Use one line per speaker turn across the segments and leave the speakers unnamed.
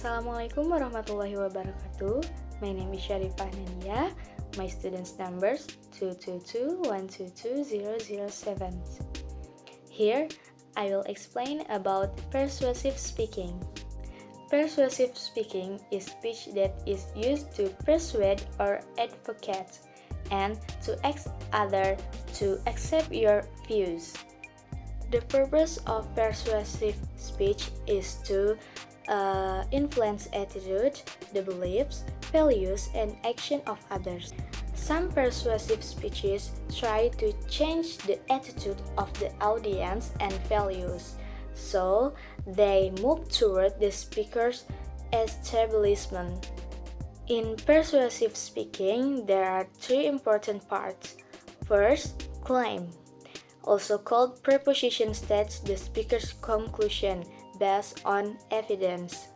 Assalamualaikum warahmatullahi wabarakatuh. My name is Syarifah Nadiyah. My students numbers 222-122-007. Here, I will explain about persuasive speaking. Persuasive speaking is speech that is used to persuade or advocate and to ask others to accept your views. The purpose of persuasive speech is to influence attitude, the beliefs, values, and action of others. Some persuasive speeches try to change the attitude of the audience and values, so they move toward the speaker's establishment. In persuasive speaking, there are three important parts. First, claim. Also called proposition, states the speaker's conclusion based on evidence.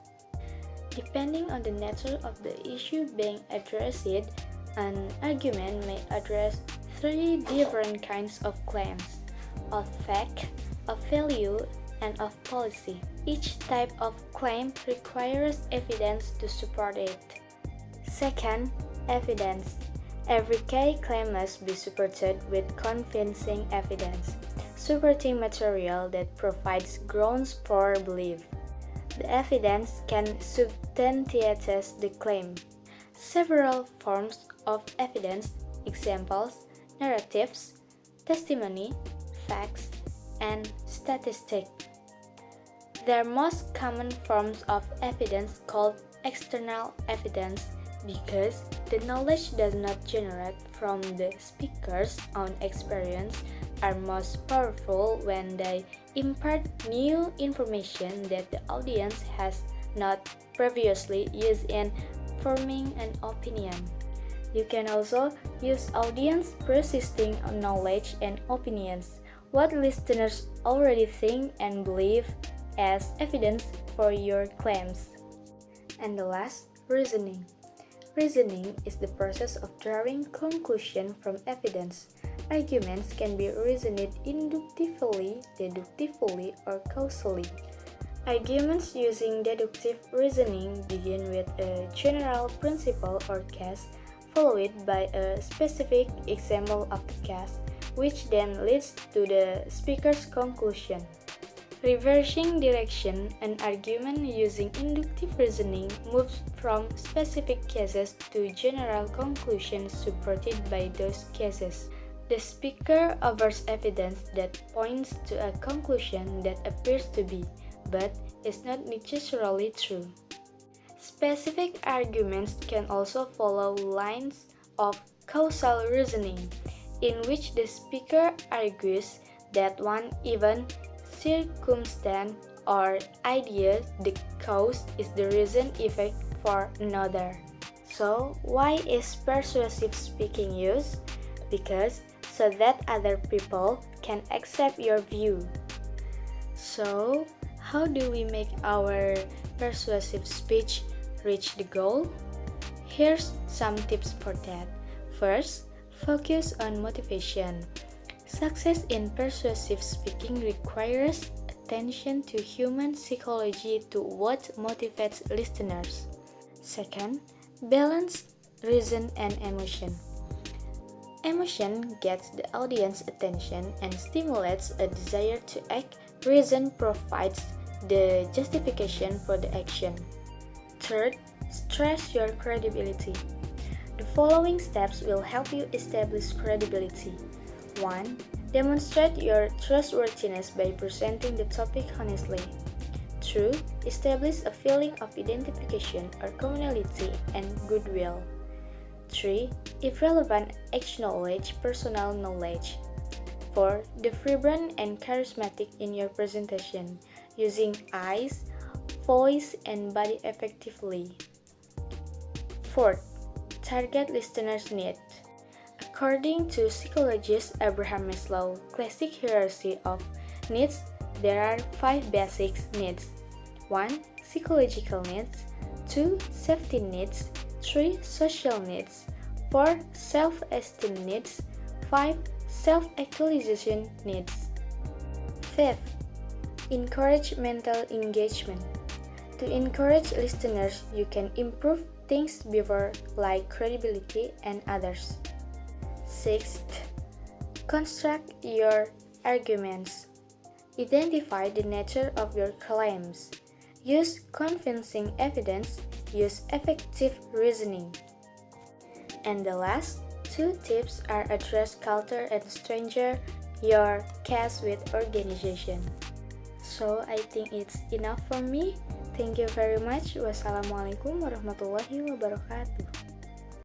Depending on the nature of the issue being addressed, an argument may address three different kinds of claims: of fact, of value, and of policy. Each type of claim requires evidence to support it. Second, evidence. Every claim must be supported with convincing evidence, supporting material that provides grounds for belief. The evidence can substantiate the claim. Several forms of evidence, examples, narratives, testimony, facts, and statistics. Their most common forms of evidence called external evidence because the knowledge does not generate from the speaker's own experience are most powerful when they impart new information that the audience has not previously used in forming an opinion. You can also use audience persisting knowledge and opinions, what listeners already think and believe, as evidence for your claims. And the last, reasoning. Reasoning is the process of drawing conclusion from evidence. Arguments can be reasoned inductively, deductively, or causally. Arguments using deductive reasoning begin with a general principle or case, followed by a specific example of the case, which then leads to the speaker's conclusion. Reversing direction, an argument using inductive reasoning moves from specific cases to general conclusions supported by those cases. The speaker offers evidence that points to a conclusion that appears to be, but is not necessarily true. Specific arguments can also follow lines of causal reasoning, in which the speaker argues that one event, circumstance, or idea, the cause is the reason effect for another. So, why is persuasive speaking used? Because so that other people can accept your view. So, how do we make our persuasive speech reach the goal? Here's some tips for that. First, focus on motivation. Success in persuasive speaking requires attention to human psychology, to what motivates listeners. Second, balance reason and emotion. Emotion gets the audience's attention and stimulates a desire to act. Reason provides the justification for the action. Third, stress your credibility. The following steps will help you establish credibility. 1. Demonstrate your trustworthiness by presenting the topic honestly. 2. Establish a feeling of identification or commonality and goodwill. 3. If relevant, acknowledge personal knowledge. 4. Be vibrant and charismatic in your presentation, using eyes, voice, and body effectively. 4. Target listeners' needs. According to psychologist Abraham Maslow's classic hierarchy of needs, there are 5 basic needs. 1. Psychological needs. 2. Safety needs. 3. Social needs. 4. Self-esteem needs. 5. Self-actualization needs. 5. Encourage mental engagement. To encourage listeners, you can improve things before, like credibility and others. Sixth, construct your arguments. Identify the nature of your claims. Use convincing evidence. Use effective reasoning. And the last two tips are address culture and stranger your case with organization. So I think it's enough for me. Thank you very much. Wassalamualaikum warahmatullahi wabarakatuh.